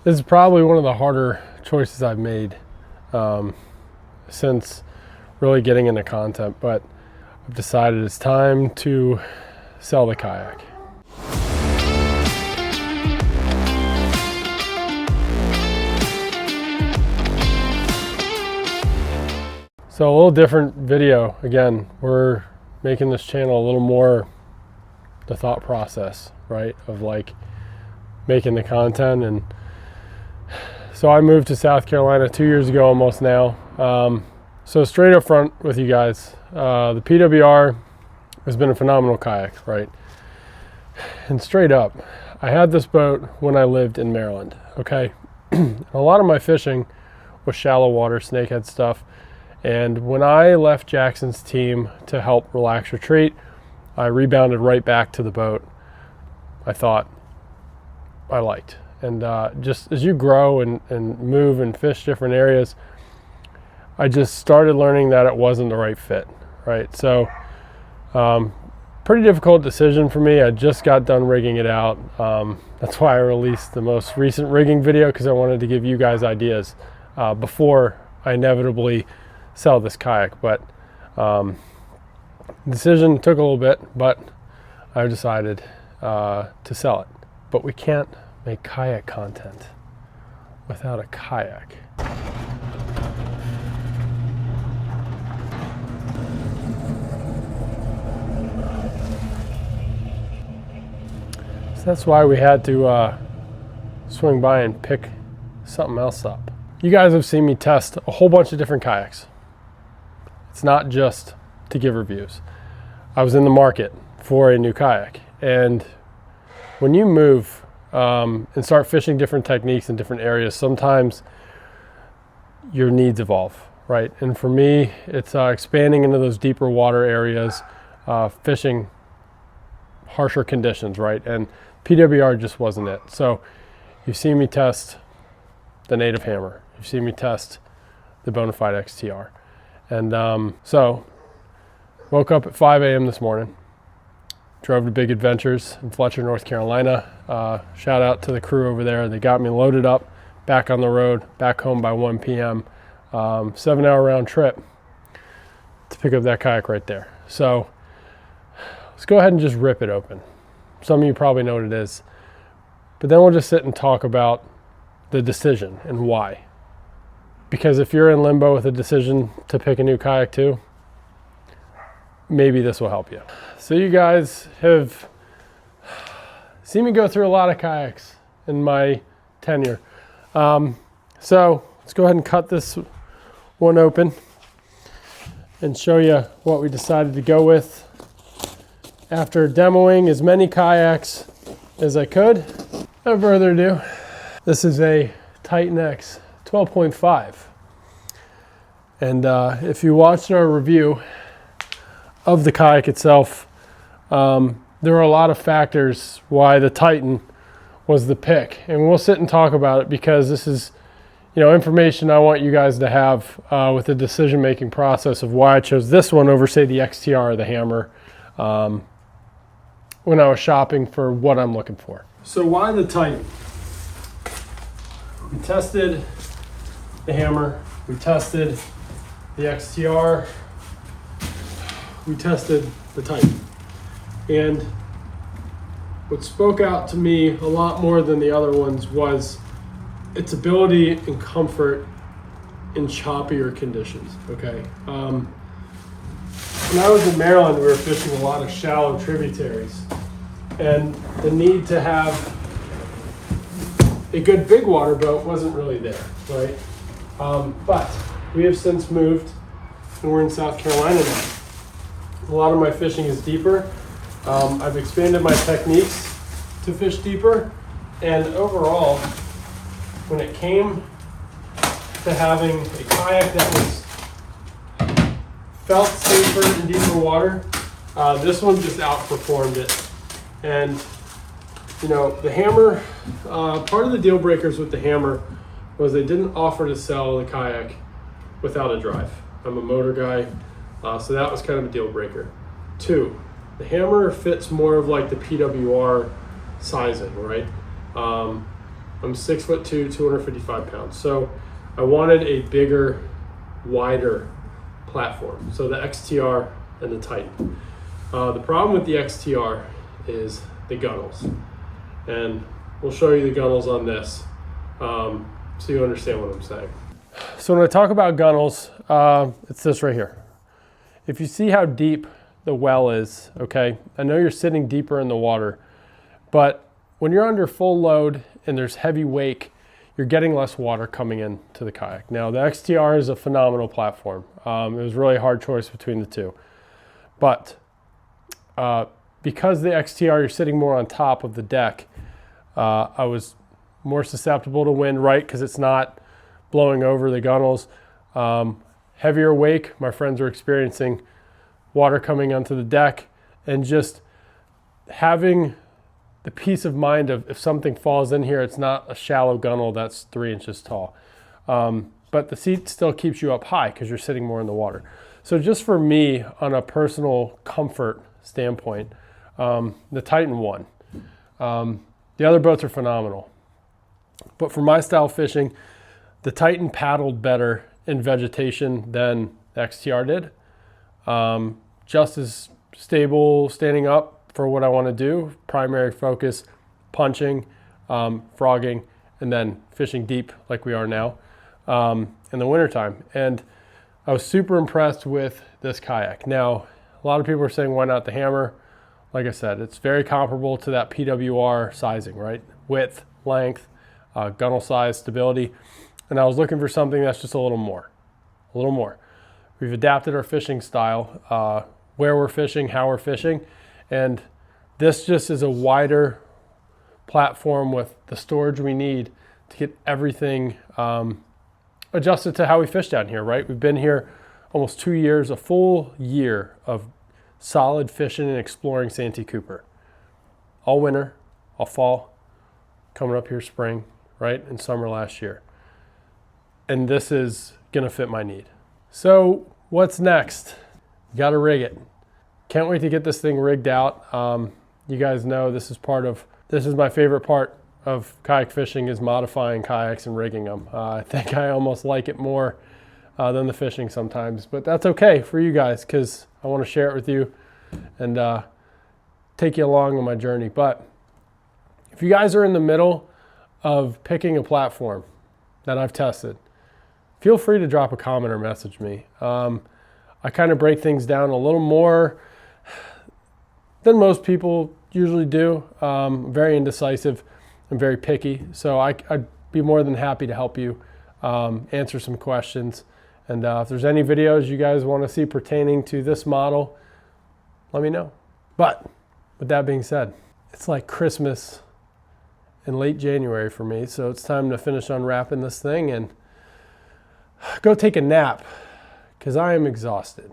This is probably one of the harder choices I've made since really getting into content, but I've decided it's time to sell the kayak. So a little different video. Again, we're making this channel a little more the thought process, right? Of like making the content. And so I moved to South Carolina 2 years ago almost now. So straight up front with you guys, the PWR has been a phenomenal kayak, right? And straight up, I had this boat when I lived in Maryland, okay? A lot of my fishing was shallow water, snakehead stuff. And when I left Jackson's team to help Relax Retreat, I rebounded right back to the boat I thought I liked. And just as you grow and move and fish different areas, I just started learning that it wasn't the right fit, right? So pretty difficult decision for me. I just got done rigging it out. That's why I released the most recent rigging video, because I wanted to give you guys ideas before I inevitably sell this kayak. But decision took a little bit, but I decided to sell it. But we can't make kayak content without a kayak. So that's why we had to swing by and pick something else up. You guys have seen me test a whole bunch of different kayaks. It's not just to give reviews. I was in the market for a new kayak, and when you move and start fishing different techniques in different areas, sometimes your needs evolve, right? And for me, it's expanding into those deeper water areas, fishing harsher conditions, right? And PWR just wasn't it. So you've seen me test the Native Hammer. You've seen me test the Bonafide XTR. And so woke up at 5 a.m. this morning, drove to Big Adventures in Fletcher, North Carolina. Shout out to the crew over there. They got me loaded up, back on the road, back home by 1 p.m. 7-hour round trip to pick up that kayak right there. So let's go ahead and just rip it open. Some of you probably know what it is, but then we'll just sit and talk about the decision and why. Because if you're in limbo with a decision to pick a new kayak too, maybe this will help you. So you guys have seen me go through a lot of kayaks in my tenure. So let's go ahead and cut this one open and show you what we decided to go with after demoing as many kayaks as I could. Without further ado, this is a Titan X 12.5. And if you watched our review of the kayak itself, there were a lot of factors why the Titan was the pick. And we'll sit and talk about it, because this is, information I want you guys to have with the decision-making process of why I chose this one over, say, the XTR or the Hammer when I was shopping for what I'm looking for. So why the Titan? We tested the Hammer, we tested the XTR, we tested the Titan. And what spoke out to me a lot more than the other ones was its ability and comfort in choppier conditions, okay? When I was in Maryland, we were fishing a lot of shallow tributaries, and the need to have a good big water boat wasn't really there, right? But we have since moved, and we're in South Carolina now. A lot of my fishing is deeper. I've expanded my techniques to fish deeper, and overall, when it came to having a kayak that felt safer in deeper water, this one just outperformed it. And the Hammer, part of the deal breakers with the Hammer was they didn't offer to sell the kayak without a drive. I'm a motor guy, so that was kind of a deal breaker. 2, the Hammer fits more of like the PWR sizing, right? I'm 6'2", 255 pounds. So I wanted a bigger, wider platform. So the XTR and the Titan. The problem with the XTR is the gunnels. And we'll show you the gunnels on this so you understand what I'm saying. So when I talk about gunnels, it's this right here. If you see how deep the well is, okay, I know you're sitting deeper in the water, but when you're under full load and there's heavy wake, you're getting less water coming into the kayak. Now the XTR is a phenomenal platform. It was really a hard choice between the two. But because the XTR, you're sitting more on top of the deck, I was more susceptible to wind, right? Because it's not blowing over the gunnels. Heavier wake, my friends were experiencing water coming onto the deck, and just having the peace of mind of if something falls in here, it's not a shallow gunnel that's 3 inches tall. But the seat still keeps you up high because you're sitting more in the water. So just for me, on a personal comfort standpoint, the Titan won. The other boats are phenomenal. But for my style fishing, the Titan paddled better in vegetation than the XTR did. Just as stable standing up for what I want to do. Primary focus, punching, frogging, and then fishing deep like we are now in the wintertime. And I was super impressed with this kayak. Now, a lot of people are saying, why not the Hammer? Like I said, it's very comparable to that PWR sizing, right? Width, length, gunnel size, stability. And I was looking for something that's just a little more. We've adapted our fishing style, where we're fishing, how we're fishing. And this just is a wider platform with the storage we need to get everything adjusted to how we fish down here, right? We've been here almost 2 years, a full year of solid fishing and exploring Santee Cooper. All winter, all fall, coming up here spring, right? And summer last year. And this is gonna fit my need. So what's next? Got to rig it. Can't wait to get this thing rigged out. You guys know this is my favorite part of kayak fishing, is modifying kayaks and rigging them. I think I almost like it more than the fishing sometimes, but that's okay for you guys because I want to share it with you and take you along on my journey. But if you guys are in the middle of picking a platform that I've tested, feel free to drop a comment or message me. I kind of break things down a little more than most people usually do. I'm very indecisive and very picky, so I'd be more than happy to help you answer some questions. And if there's any videos you guys want to see pertaining to this model, let me know. But with that being said, it's like Christmas in late January for me, so it's time to finish unwrapping this thing and go take a nap because I am exhausted.